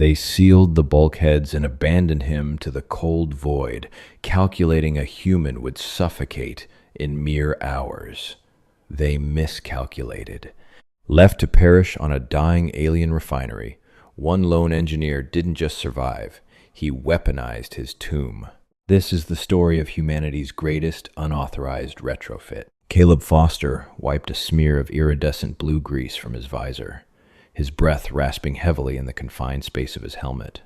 They sealed the bulkheads and abandoned him to the cold void, calculating a human would suffocate in mere hours. They miscalculated. Left to perish on a dying alien refinery, one lone engineer didn't just survive, he weaponized his tomb. This is the story of humanity's greatest unauthorized retrofit. Caleb Foster wiped a smear of iridescent blue grease from his visor, his breath rasping heavily in the confined space of his helmet.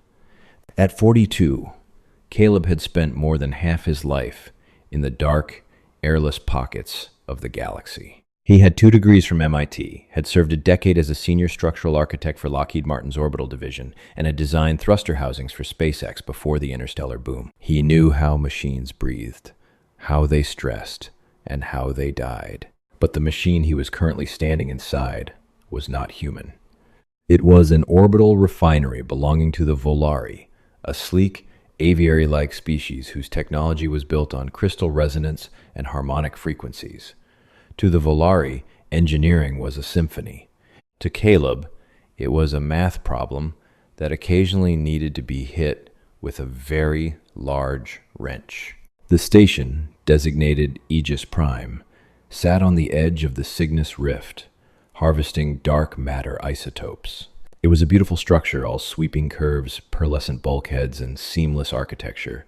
At 42, Caleb had spent more than half his life in the dark, airless pockets of the galaxy. He had 2 degrees from MIT, had served a decade as a senior structural architect for Lockheed Martin's orbital division, and had designed thruster housings for SpaceX before the interstellar boom. He knew how machines breathed, how they stressed, and how they died. But the machine he was currently standing inside was not human. It was an orbital refinery belonging to the Volari, a sleek, aviary-like species whose technology was built on crystal resonance and harmonic frequencies. To the Volari, engineering was a symphony. To Caleb, it was a math problem that occasionally needed to be hit with a very large wrench. The station, designated Aegis Prime, sat on the edge of the Cygnus Rift, harvesting dark matter isotopes. It was a beautiful structure, all sweeping curves, pearlescent bulkheads, and seamless architecture.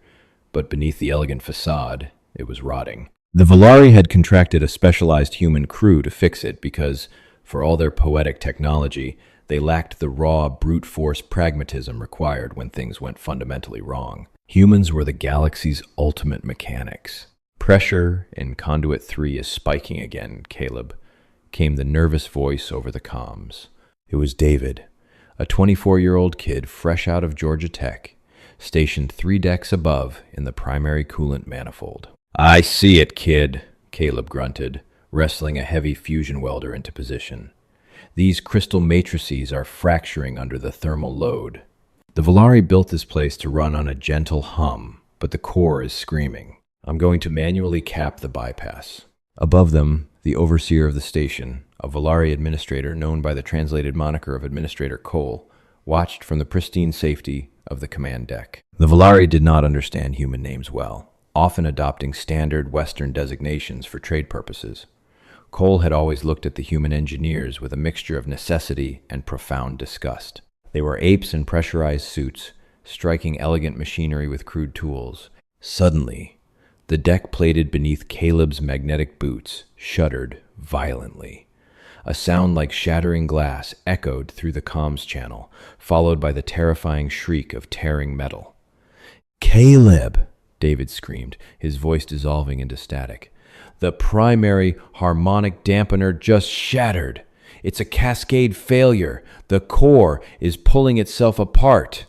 But beneath the elegant facade, it was rotting. The Volari had contracted a specialized human crew to fix it because, for all their poetic technology, they lacked the raw, brute force pragmatism required when things went fundamentally wrong. Humans were the galaxy's ultimate mechanics. "Pressure in Conduit 3 is spiking again, Caleb," came the nervous voice over the comms. It was David, a 24-year-old kid fresh out of Georgia Tech, stationed 3 decks above in the primary coolant manifold. "I see it, kid," Caleb grunted, wrestling a heavy fusion welder into position. "These crystal matrices are fracturing under the thermal load. The Volari built this place to run on a gentle hum, but the core is screaming. I'm going to manually cap the bypass." Above them, the overseer of the station, a Volari administrator known by the translated moniker of Administrator Cole, watched from the pristine safety of the command deck. The Volari did not understand human names well, often adopting standard Western designations for trade purposes. Cole had always looked at the human engineers with a mixture of necessity and profound disgust. They were apes in pressurized suits, striking elegant machinery with crude tools. Suddenly, the deck plated beneath Caleb's magnetic boots shuddered violently. A sound like shattering glass echoed through the comms channel, followed by the terrifying shriek of tearing metal. "Caleb!" David screamed, his voice dissolving into static. "The primary harmonic dampener just shattered. It's a cascade failure. The core is pulling itself apart."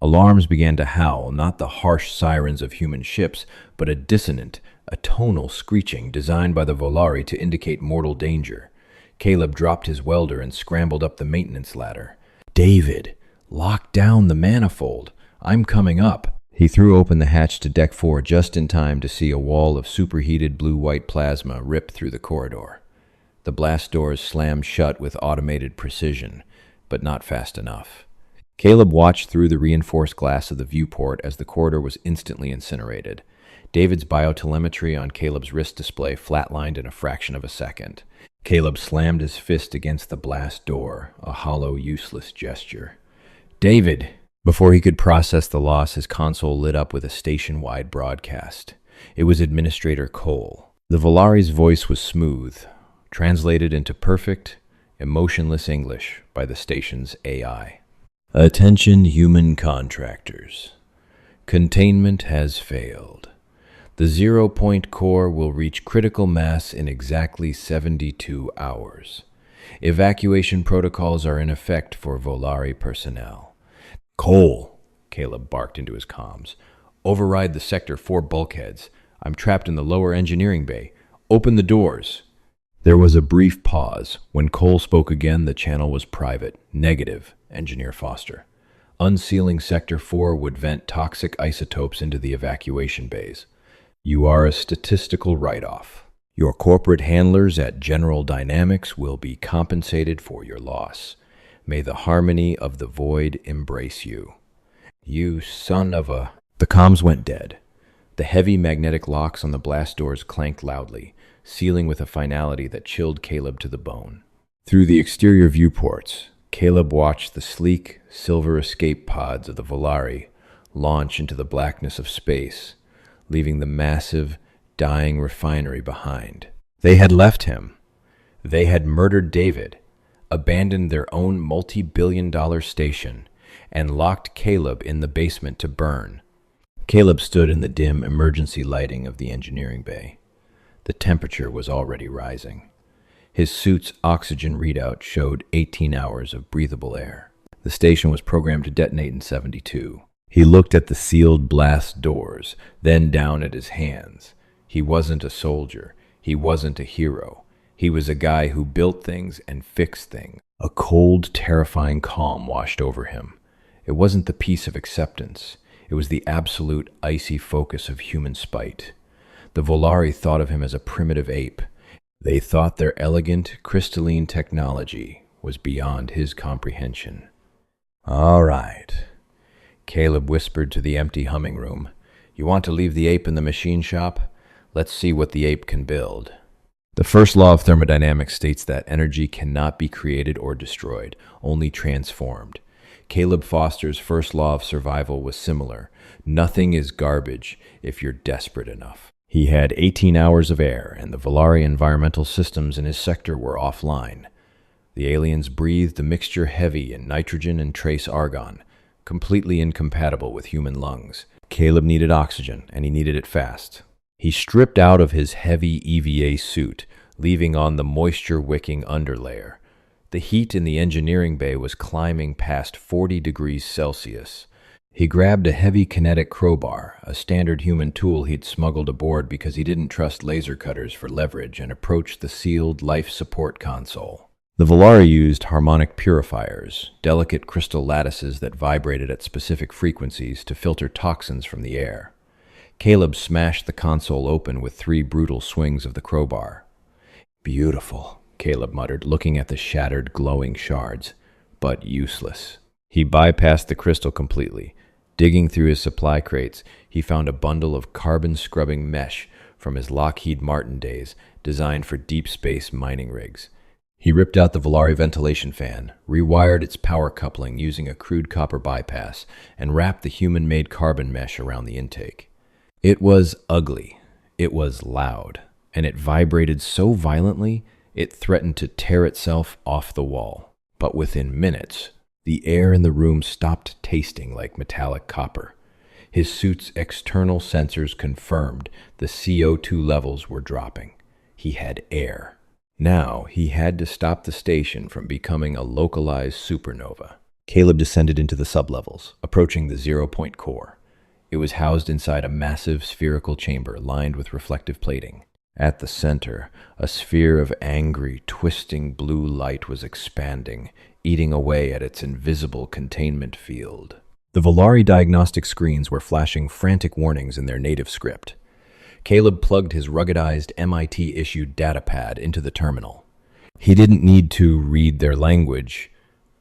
Alarms began to howl, not the harsh sirens of human ships, but a dissonant, atonal screeching designed by the Volari to indicate mortal danger. Caleb dropped his welder and scrambled up the maintenance ladder. "David, lock down the manifold. I'm coming up." He threw open the hatch to Deck 4 just in time to see a wall of superheated blue-white plasma rip through the corridor. The blast doors slammed shut with automated precision, but not fast enough. Caleb watched through the reinforced glass of the viewport as the corridor was instantly incinerated. David's biotelemetry on Caleb's wrist display flatlined in a fraction of a second. Caleb slammed his fist against the blast door, a hollow, useless gesture. "David!" Before he could process the loss, his console lit up with a station-wide broadcast. It was Administrator Cole. The Volari's voice was smooth, translated into perfect, emotionless English by the station's AI. "Attention human contractors. Containment has failed. The 0-point core will reach critical mass in exactly 72 hours. Evacuation protocols are in effect for Volari personnel." "Cole," Caleb barked into his comms. "Override the Sector 4 bulkheads. I'm trapped in the lower engineering bay. Open the doors." There was a brief pause. When Cole spoke again, the channel was private. "Negative, Engineer Foster. Unsealing Sector 4 would vent toxic isotopes into the evacuation bays. You are a statistical write-off. Your corporate handlers at General Dynamics will be compensated for your loss. May the harmony of the void embrace you. You son of a... The comms went dead. The heavy magnetic locks on the blast doors clanked loudly, sealing with a finality that chilled Caleb to the bone. Through the exterior viewports, Caleb watched the sleek, silver escape pods of the Volari launch into the blackness of space, leaving the massive, dying refinery behind. They had left him. They had murdered David, abandoned their own multi-billion-dollar station, and locked Caleb in the basement to burn. Caleb stood in the dim emergency lighting of the engineering bay. The temperature was already rising. His suit's oxygen readout showed 18 hours of breathable air. The station was programmed to detonate in 72. He looked at the sealed blast doors, then down at his hands. He wasn't a soldier. He wasn't a hero. He was a guy who built things and fixed things. A cold, terrifying calm washed over him. It wasn't the peace of acceptance. It was the absolute, icy focus of human spite. The Volari thought of him as a primitive ape. They thought their elegant, crystalline technology was beyond his comprehension. "All right," Caleb whispered to the empty humming room. "You want to leave the ape in the machine shop? Let's see what the ape can build." The first law of thermodynamics states that energy cannot be created or destroyed, only transformed. Caleb Foster's first law of survival was similar. Nothing is garbage if you're desperate enough. He had 18 hours of air, and the Volari environmental systems in his sector were offline. The aliens breathed a mixture heavy in nitrogen and trace argon, completely incompatible with human lungs. Caleb needed oxygen, and he needed it fast. He stripped out of his heavy EVA suit, leaving on the moisture-wicking underlayer. The heat in the engineering bay was climbing past 40 degrees Celsius. He grabbed a heavy kinetic crowbar, a standard human tool he'd smuggled aboard because he didn't trust laser cutters for leverage, and approached the sealed life support console. The Volari used harmonic purifiers, delicate crystal lattices that vibrated at specific frequencies to filter toxins from the air. Caleb smashed the console open with 3 brutal swings of the crowbar. "Beautiful," Caleb muttered, looking at the shattered, glowing shards, but useless. He bypassed the crystal completely. Digging through his supply crates, he found a bundle of carbon-scrubbing mesh from his Lockheed Martin days, designed for deep space mining rigs. He ripped out the Volari ventilation fan, rewired its power coupling using a crude copper bypass, and wrapped the human-made carbon mesh around the intake. It was ugly, it was loud, and it vibrated so violently it threatened to tear itself off the wall. But within minutes, the air in the room stopped tasting like metallic copper. His suit's external sensors confirmed the CO2 levels were dropping. He had air. Now he had to stop the station from becoming a localized supernova. Caleb descended into the sublevels, approaching the 0-point core. It was housed inside a massive spherical chamber lined with reflective plating. At the center, a sphere of angry, twisting blue light was expanding, eating away at its invisible containment field. The Volari diagnostic screens were flashing frantic warnings in their native script. Caleb plugged his ruggedized MIT-issued datapad into the terminal. He didn't need to read their language.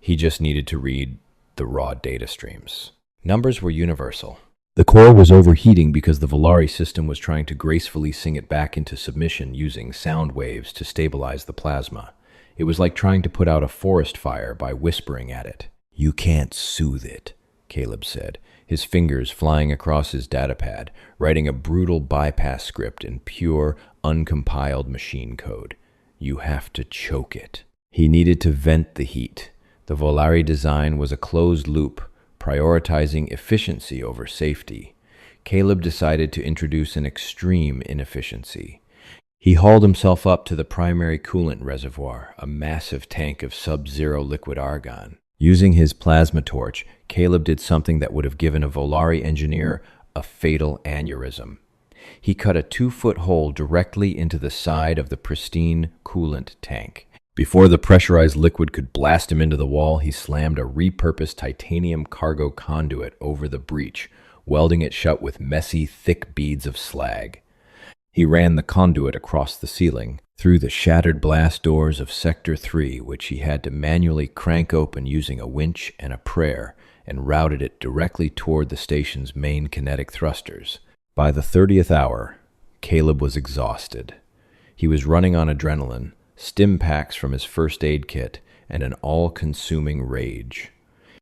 He just needed to read the raw data streams. Numbers were universal. The core was overheating because the Volari system was trying to gracefully sing it back into submission using sound waves to stabilize the plasma. It was like trying to put out a forest fire by whispering at it. "You can't soothe it," Caleb said, his fingers flying across his datapad, writing a brutal bypass script in pure, uncompiled machine code. "You have to choke it." He needed to vent the heat. The Volari design was a closed loop, prioritizing efficiency over safety. Caleb decided to introduce an extreme inefficiency. He hauled himself up to the primary coolant reservoir, a massive tank of sub-zero liquid argon. Using his plasma torch, Caleb did something that would have given a Volari engineer a fatal aneurysm. He cut a 2-foot hole directly into the side of the pristine coolant tank. Before the pressurized liquid could blast him into the wall, he slammed a repurposed titanium cargo conduit over the breach, welding it shut with messy, thick beads of slag. He ran the conduit across the ceiling, through the shattered blast doors of Sector 3, which he had to manually crank open using a winch and a prayer, and routed it directly toward the station's main kinetic thrusters. By the 30th hour, Caleb was exhausted. He was running on adrenaline, stim packs from his first aid kit, and an all-consuming rage.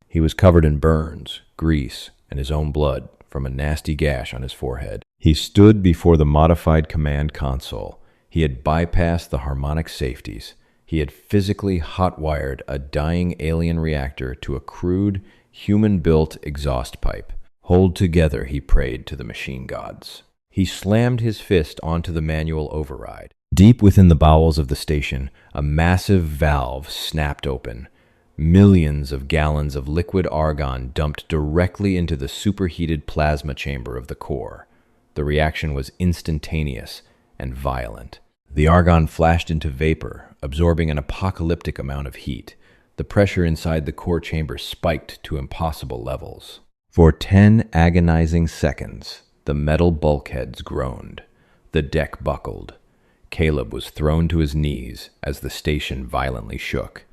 He was covered in burns, grease, and his own blood from a nasty gash on his forehead. He stood before the modified command console. He had bypassed the harmonic safeties. He had physically hot-wired a dying alien reactor to a crude, human-built exhaust pipe. Hold together, he prayed to the machine gods. He slammed his fist onto the manual override. Deep within the bowels of the station, a massive valve snapped open. Millions of gallons of liquid argon dumped directly into the superheated plasma chamber of the core. The reaction was instantaneous and violent. The argon flashed into vapor, absorbing an apocalyptic amount of heat. The pressure inside the core chamber spiked to impossible levels. For 10 agonizing seconds, the metal bulkheads groaned. The deck buckled. Caleb was thrown to his knees as the station violently shook.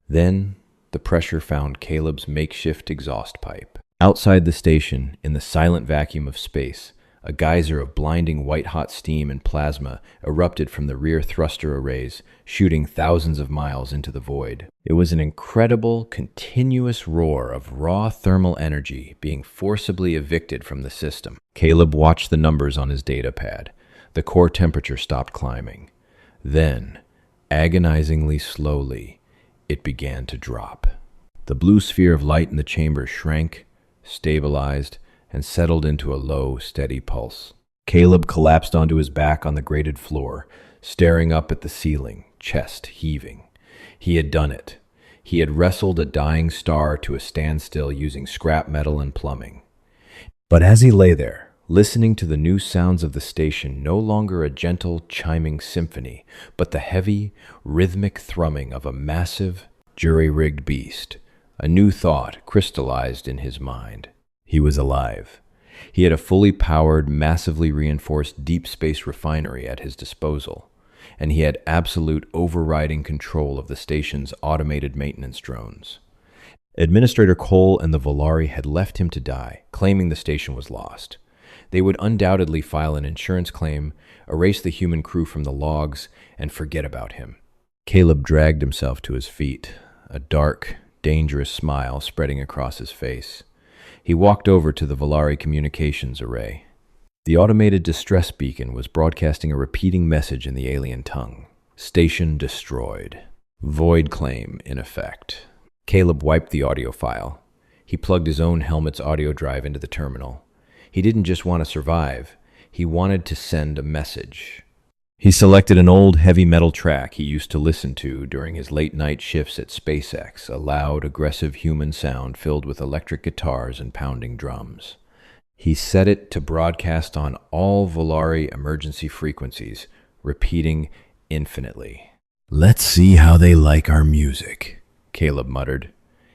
Then, the pressure found Caleb's makeshift exhaust pipe. Outside the station, in the silent vacuum of space, a geyser of blinding white-hot steam and plasma erupted from the rear thruster arrays, shooting thousands of miles into the void. It was an incredible, continuous roar of raw thermal energy being forcibly evicted from the system. Caleb watched the numbers on his data pad. The core temperature stopped climbing. Then, agonizingly slowly, it began to drop. The blue sphere of light in the chamber shrank, stabilized, and settled into a low, steady pulse. Caleb collapsed onto his back on the grated floor, staring up at the ceiling, chest heaving. He had done it. He had wrestled a dying star to a standstill using scrap metal and plumbing. But as he lay there, listening to the new sounds of the station, no longer a gentle, chiming symphony, but the heavy, rhythmic thrumming of a massive, jury-rigged beast, a new thought crystallized in his mind. He was alive. He had a fully powered, massively reinforced deep space refinery at his disposal, and he had absolute overriding control of the station's automated maintenance drones. Administrator Cole and the Volari had left him to die, claiming the station was lost. They would undoubtedly file an insurance claim, erase the human crew from the logs, and forget about him. Caleb dragged himself to his feet, a dark, dangerous smile spreading across his face. He walked over to the Volari communications array. The automated distress beacon was broadcasting a repeating message in the alien tongue. Station destroyed. Void claim in effect. Caleb wiped the audio file. He plugged his own helmet's audio drive into the terminal. He didn't just want to survive. He wanted to send a message. He selected an old heavy metal track he used to listen to during his late-night shifts at SpaceX, a loud, aggressive human sound filled with electric guitars and pounding drums. He set it to broadcast on all Volari emergency frequencies, repeating infinitely. "Let's see how they like our music," Caleb muttered.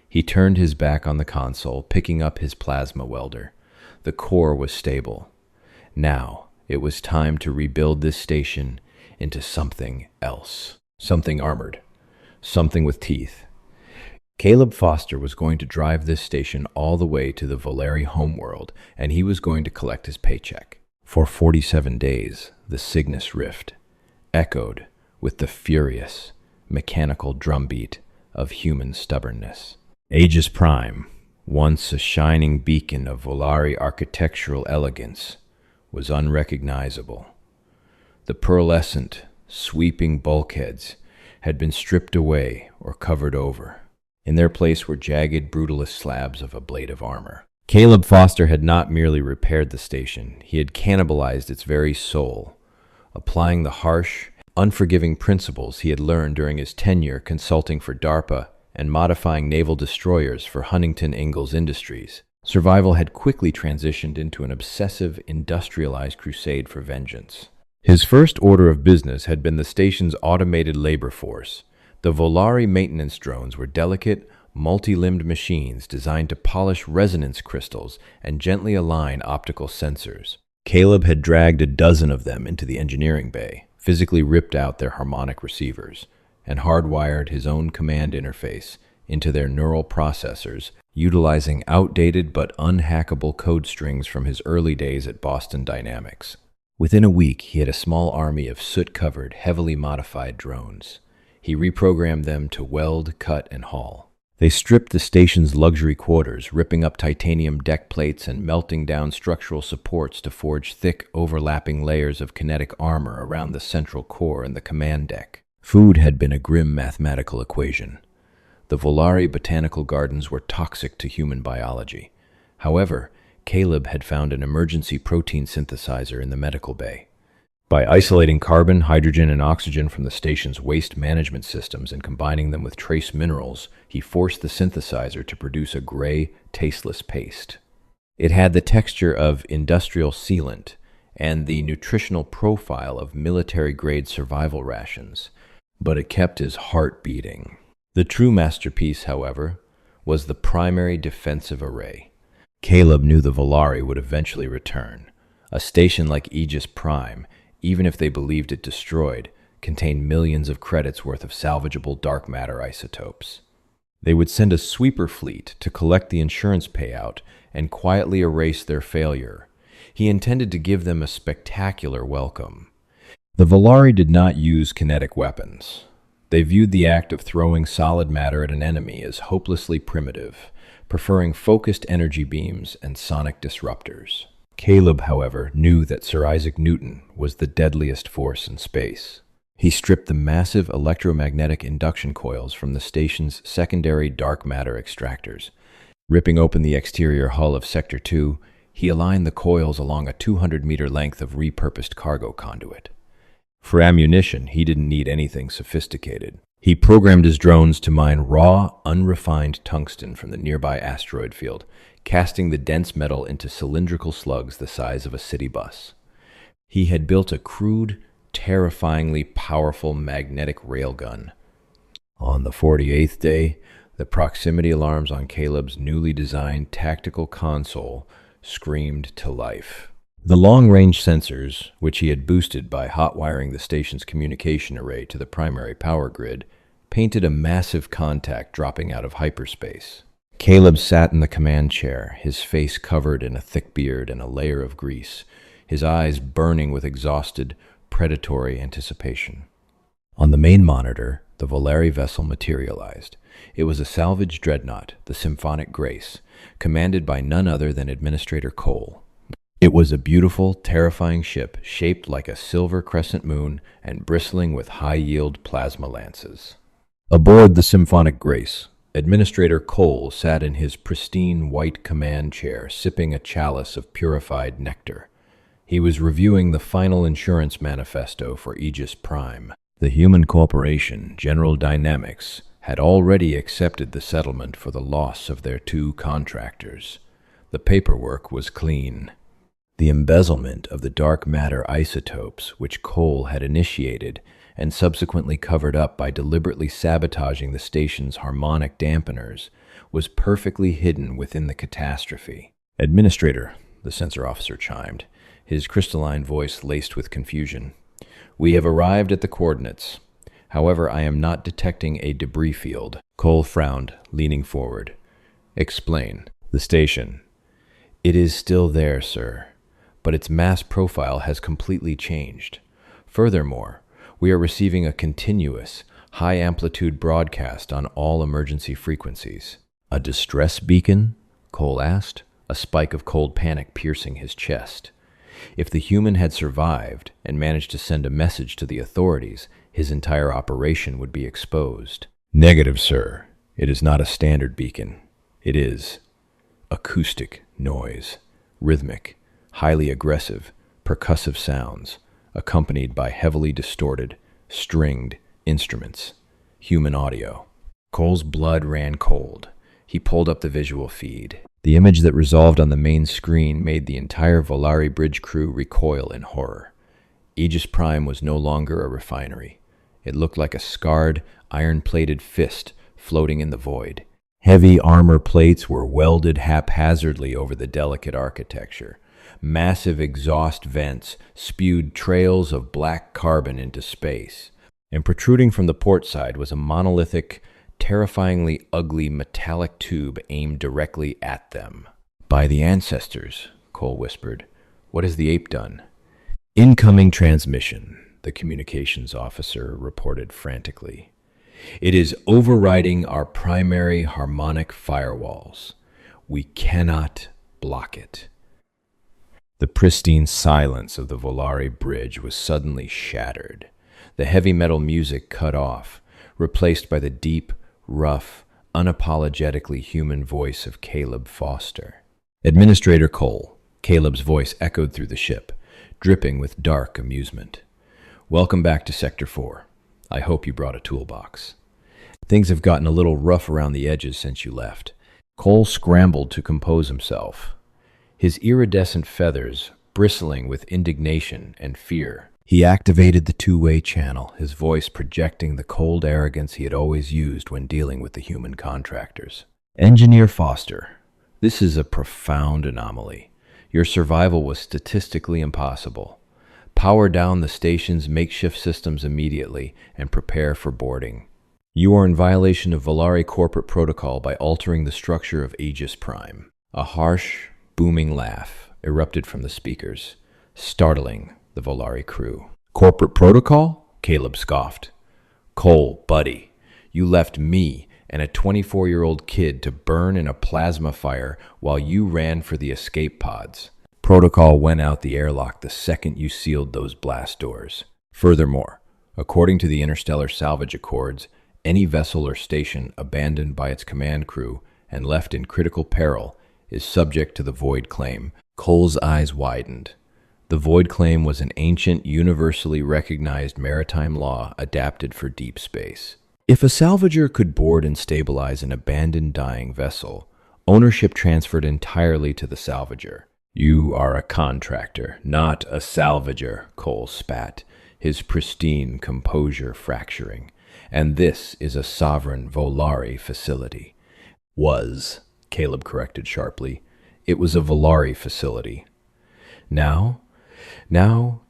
He turned his back on the console, picking up his plasma welder. The core was stable. Now, it was time to rebuild this station into something else. Something armored. Something with teeth. Caleb Foster was going to drive this station all the way to the Volari homeworld, and he was going to collect his paycheck. For 47 days, the Cygnus Rift echoed with the furious, mechanical drumbeat of human stubbornness. Aegis Prime, once a shining beacon of Volari architectural elegance, was unrecognizable. The pearlescent, sweeping bulkheads had been stripped away or covered over. In their place were jagged, brutalist slabs of ablative armor. Caleb Foster had not merely repaired the station, he had cannibalized its very soul, applying the harsh, unforgiving principles he had learned during his tenure consulting for DARPA and modifying naval destroyers for Huntington Ingalls Industries. Survival had quickly transitioned into an obsessive, industrialized crusade for vengeance. His first order of business had been the station's automated labor force. The Volari maintenance drones were delicate, multi-limbed machines designed to polish resonance crystals and gently align optical sensors. Caleb had dragged a dozen of them into the engineering bay, physically ripped out their harmonic receivers, and hardwired his own command interface into their neural processors, utilizing outdated but unhackable code strings from his early days at Boston Dynamics. Within a week, he had a small army of soot-covered, heavily modified drones. He reprogrammed them to weld, cut, and haul. They stripped the station's luxury quarters, ripping up titanium deck plates and melting down structural supports to forge thick, overlapping layers of kinetic armor around the central core and the command deck. Food had been a grim mathematical equation. The Volari botanical gardens were toxic to human biology. However, Caleb had found an emergency protein synthesizer in the medical bay. By isolating carbon, hydrogen, and oxygen from the station's waste management systems and combining them with trace minerals, he forced the synthesizer to produce a gray, tasteless paste. It had the texture of industrial sealant and the nutritional profile of military-grade survival rations, but it kept his heart beating. The true masterpiece, however, was the primary defensive array. Caleb knew the Volari would eventually return. A station like Aegis Prime, even if they believed it destroyed, contained millions of credits worth of salvageable dark matter isotopes. They would send a sweeper fleet to collect the insurance payout and quietly erase their failure. He intended to give them a spectacular welcome. The Volari did not use kinetic weapons. They viewed the act of throwing solid matter at an enemy as hopelessly primitive, preferring focused energy beams and sonic disruptors. Caleb, however, knew that Sir Isaac Newton was the deadliest force in space. He stripped the massive electromagnetic induction coils from the station's secondary dark matter extractors. Ripping open the exterior hull of Sector 2, he aligned the coils along a 200-meter length of repurposed cargo conduit. For ammunition, he didn't need anything sophisticated. He programmed his drones to mine raw, unrefined tungsten from the nearby asteroid field, casting the dense metal into cylindrical slugs the size of a city bus. He had built a crude, terrifyingly powerful magnetic railgun. On the 48th day, the proximity alarms on Caleb's newly designed tactical console screamed to life. The long-range sensors, which he had boosted by hot-wiring the station's communication array to the primary power grid, painted a massive contact dropping out of hyperspace. Caleb sat in the command chair, his face covered in a thick beard and a layer of grease, his eyes burning with exhausted, predatory anticipation. On the main monitor, the Volari vessel materialized. It was a salvage dreadnought, the Symphonic Grace, commanded by none other than Administrator Cole. It was a beautiful, terrifying ship shaped like a silver crescent moon and bristling with high-yield plasma lances. Aboard the Symphonic Grace, Administrator Cole sat in his pristine white command chair, sipping a chalice of purified nectar. He was reviewing the final insurance manifesto for Aegis Prime. The human corporation, General Dynamics, had already accepted the settlement for the loss of their 2 contractors. The paperwork was clean. The embezzlement of the dark matter isotopes, which Cole had initiated and subsequently covered up by deliberately sabotaging the station's harmonic dampeners, was perfectly hidden within the catastrophe. "Administrator," the sensor officer chimed, his crystalline voice laced with confusion. "We have arrived at the coordinates. However, I am not detecting a debris field." Cole frowned, leaning forward. "Explain." "The station. It is still there, sir, but its mass profile has completely changed. Furthermore, we are receiving a continuous, high-amplitude broadcast on all emergency frequencies." "A distress beacon?" Cole asked, a spike of cold panic piercing his chest. If the human had survived and managed to send a message to the authorities, his entire operation would be exposed. "Negative, sir. It is not a standard beacon. It is acoustic noise, rhythmic, highly aggressive, percussive sounds, accompanied by heavily distorted, stringed instruments. Human audio." Cole's blood ran cold. He pulled up the visual feed. The image that resolved on the main screen made the entire Volari bridge crew recoil in horror. Aegis Prime was no longer a refinery. It looked like a scarred, iron-plated fist floating in the void. Heavy armor plates were welded haphazardly over the delicate architecture. Massive exhaust vents spewed trails of black carbon into space, and protruding from the port side was a monolithic, terrifyingly ugly metallic tube aimed directly at them. "By the ancestors," Cole whispered. "What has the ape done?" "Incoming transmission," the communications officer reported frantically. "It is overriding our primary harmonic firewalls. We cannot block it." The pristine silence of the Volari bridge was suddenly shattered. The heavy metal music cut off, replaced by the deep, rough, unapologetically human voice of Caleb Foster. "Administrator Cole," Caleb's voice echoed through the ship, dripping with dark amusement. "Welcome back to Sector 4. I hope you brought a toolbox. Things have gotten a little rough around the edges since you left." Cole scrambled to compose himself, his iridescent feathers bristling with indignation and fear. He activated the two-way channel, his voice projecting the cold arrogance he had always used when dealing with the human contractors. "Engineer Foster, this is a profound anomaly. Your survival was statistically impossible. Power down the station's makeshift systems immediately and prepare for boarding. You are in violation of Volari corporate protocol by altering the structure of Aegis Prime." A harsh, booming laugh erupted from the speakers, startling the Volari crew. "Corporate protocol?" Caleb scoffed. "Cole, buddy, you left me and a 24-year-old kid to burn in a plasma fire while you ran for the escape pods. Protocol went out the airlock the second you sealed those blast doors. Furthermore, according to the Interstellar Salvage Accords, any vessel or station abandoned by its command crew and left in critical peril is subject to the Void Claim." Cole's eyes widened. The Void Claim was an ancient, universally recognized maritime law adapted for deep space. If a salvager could board and stabilize an abandoned dying vessel, ownership transferred entirely to the salvager. "You are a contractor, not a salvager," Cole spat, his pristine composure fracturing. "And this is a sovereign Volari facility." "Was," Caleb corrected sharply. "It was a Volari facility. Now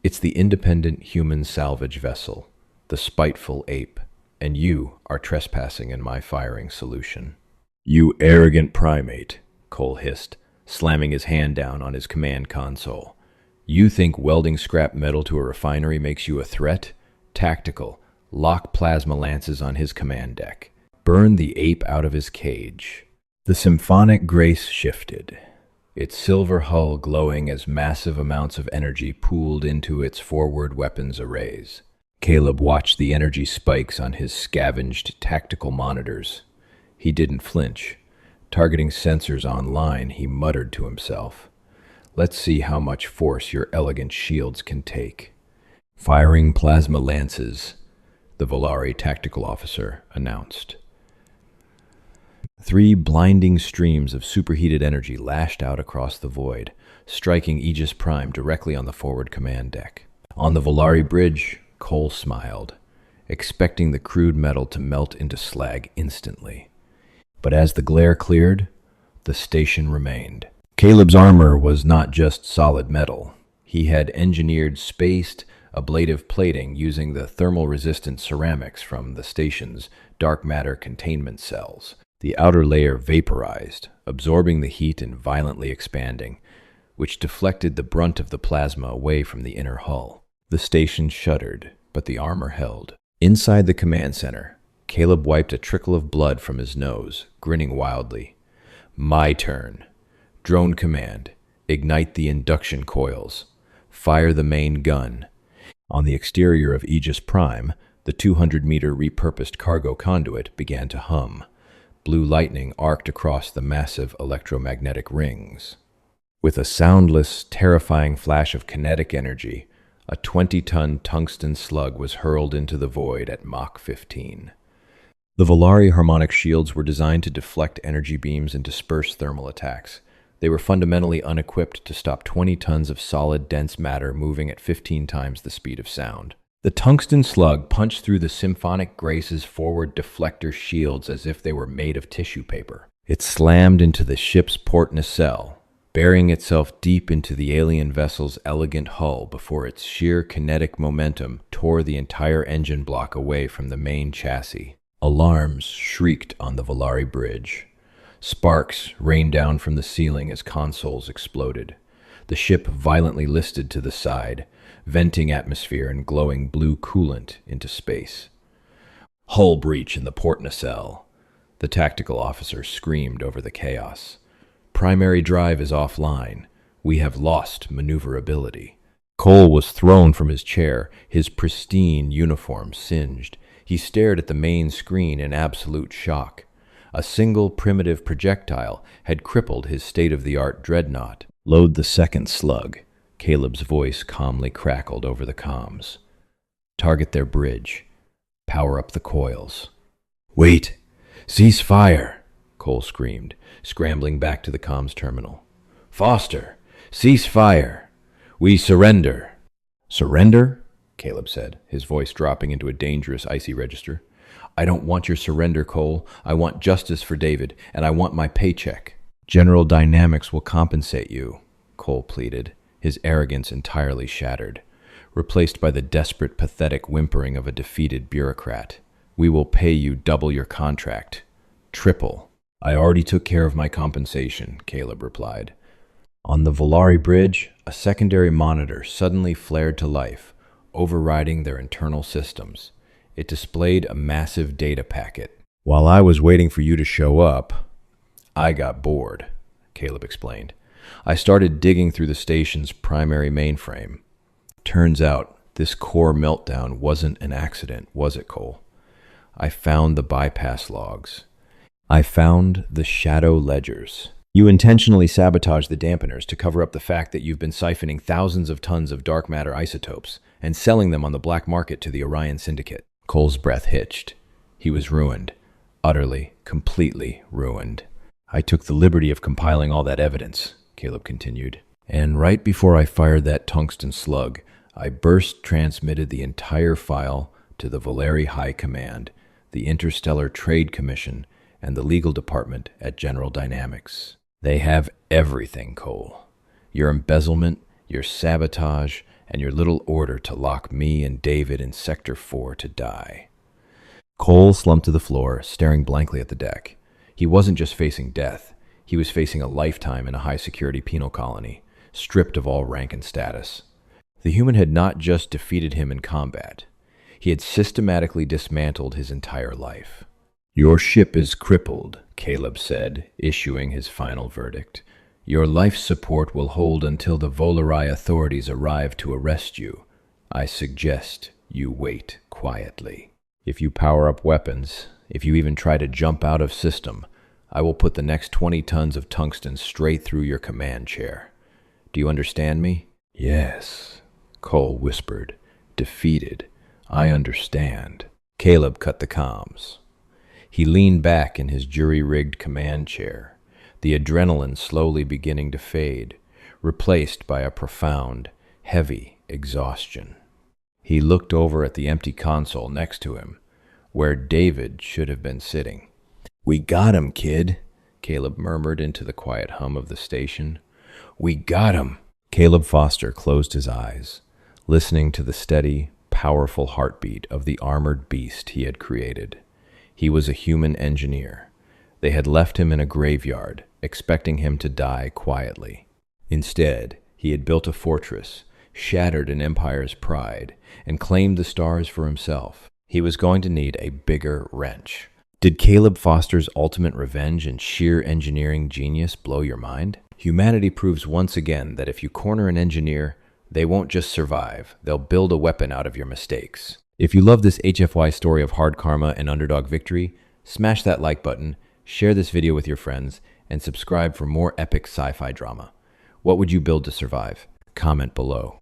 it's the independent human salvage vessel, the spiteful ape, and you are trespassing in my firing solution." "You arrogant primate," Cole hissed, slamming his hand down on his command console. "You think welding scrap metal to a refinery makes you a threat? Tactical. Lock plasma lances on his command deck. Burn the ape out of his cage." The symphonic grace shifted, its silver hull glowing as massive amounts of energy pooled into its forward weapons arrays. Caleb watched the energy spikes on his scavenged tactical monitors. He didn't flinch. Targeting sensors online, he muttered to himself, "Let's see how much force your elegant shields can take." "Firing plasma lances," the Volari tactical officer announced. 3 blinding streams of superheated energy lashed out across the void, striking Aegis Prime directly on the forward command deck. On the Volari bridge, Cole smiled, expecting the crude metal to melt into slag instantly. But as the glare cleared, the station remained. Caleb's armor was not just solid metal. He had engineered spaced, ablative plating using the thermal-resistant ceramics from the station's dark matter containment cells. The outer layer vaporized, absorbing the heat and violently expanding, which deflected the brunt of the plasma away from the inner hull. The station shuddered, but the armor held. Inside the command center, Caleb wiped a trickle of blood from his nose, grinning wildly. "My turn. Drone command. Ignite the induction coils. Fire the main gun." On the exterior of Aegis Prime, the 200-meter repurposed cargo conduit began to hum. Blue lightning arced across the massive electromagnetic rings. With a soundless, terrifying flash of kinetic energy, a 20-ton tungsten slug was hurled into the void at Mach 15. The Volari harmonic shields were designed to deflect energy beams and disperse thermal attacks. They were fundamentally unequipped to stop 20 tons of solid, dense matter moving at 15 times the speed of sound. The tungsten slug punched through the symphonic grace's forward deflector shields as if they were made of tissue paper. It slammed into the ship's port nacelle, burying itself deep into the alien vessel's elegant hull before its sheer kinetic momentum tore the entire engine block away from the main chassis. Alarms shrieked on the Volari bridge. Sparks rained down from the ceiling as consoles exploded. The ship violently listed to the side, venting atmosphere and glowing blue coolant into space. "Hull breach in the port nacelle," the tactical officer screamed over the chaos. "Primary drive is offline. We have lost maneuverability." Cole was thrown from his chair, his pristine uniform singed. He stared at the main screen in absolute shock. A single primitive projectile had crippled his state-of-the-art dreadnought. "Load the second slug," Caleb's voice calmly crackled over the comms. "Target their bridge. Power up the coils." "Wait! Cease fire!" Cole screamed, scrambling back to the comms terminal. "Foster! Cease fire! We surrender!" "Surrender?" Caleb said, his voice dropping into a dangerous icy register. "I don't want your surrender, Cole. I want justice for David, and I want my paycheck." "General Dynamics will compensate you," Cole pleaded, his arrogance entirely shattered, replaced by the desperate, pathetic whimpering of a defeated bureaucrat. "We will pay you double your contract. Triple." "I already took care of my compensation," Caleb replied. On the Volari bridge, a secondary monitor suddenly flared to life, overriding their internal systems. It displayed a massive data packet. "While I was waiting for you to show up, I got bored," Caleb explained. "I started digging through the station's primary mainframe. Turns out, this core meltdown wasn't an accident, was it, Cole? I found the bypass logs. I found the shadow ledgers. You intentionally sabotaged the dampeners to cover up the fact that you've been siphoning thousands of tons of dark matter isotopes and selling them on the black market to the Orion Syndicate." Cole's breath hitched. He was ruined. Utterly, completely ruined. "I took the liberty of compiling all that evidence," Caleb continued. "And right before I fired that tungsten slug, I burst transmitted the entire file to the Volari High Command, the Interstellar Trade Commission, and the legal department at General Dynamics. They have everything, Cole. Your embezzlement, your sabotage, and your little order to lock me and David in Sector 4 to die." Cole slumped to the floor, staring blankly at the deck. He wasn't just facing death. He was facing a lifetime in a high-security penal colony, stripped of all rank and status. The human had not just defeated him in combat. He had systematically dismantled his entire life. "Your ship is crippled," Caleb said, issuing his final verdict. "Your life support will hold until the Volari authorities arrive to arrest you. I suggest you wait quietly. If you power up weapons, if you even try to jump out of system, I will put the next 20 tons of tungsten straight through your command chair. Do you understand me?" "Yes," Cole whispered, defeated. "I understand." Caleb cut the comms. He leaned back in his jury-rigged command chair, the adrenaline slowly beginning to fade, replaced by a profound, heavy exhaustion. He looked over at the empty console next to him, where David should have been sitting. "We got him, kid," Caleb murmured into the quiet hum of the station. "We got him." Caleb Foster closed his eyes, listening to the steady, powerful heartbeat of the armored beast he had created. He was a human engineer. They had left him in a graveyard, expecting him to die quietly. Instead, he had built a fortress, shattered an empire's pride, and claimed the stars for himself. He was going to need a bigger wrench. Did Caleb Foster's ultimate revenge and sheer engineering genius blow your mind? Humanity proves once again that if you corner an engineer, they won't just survive, they'll build a weapon out of your mistakes. If you love this HFY story of hard karma and underdog victory, smash that like button, share this video with your friends, and subscribe for more epic sci-fi drama. What would you build to survive? Comment below.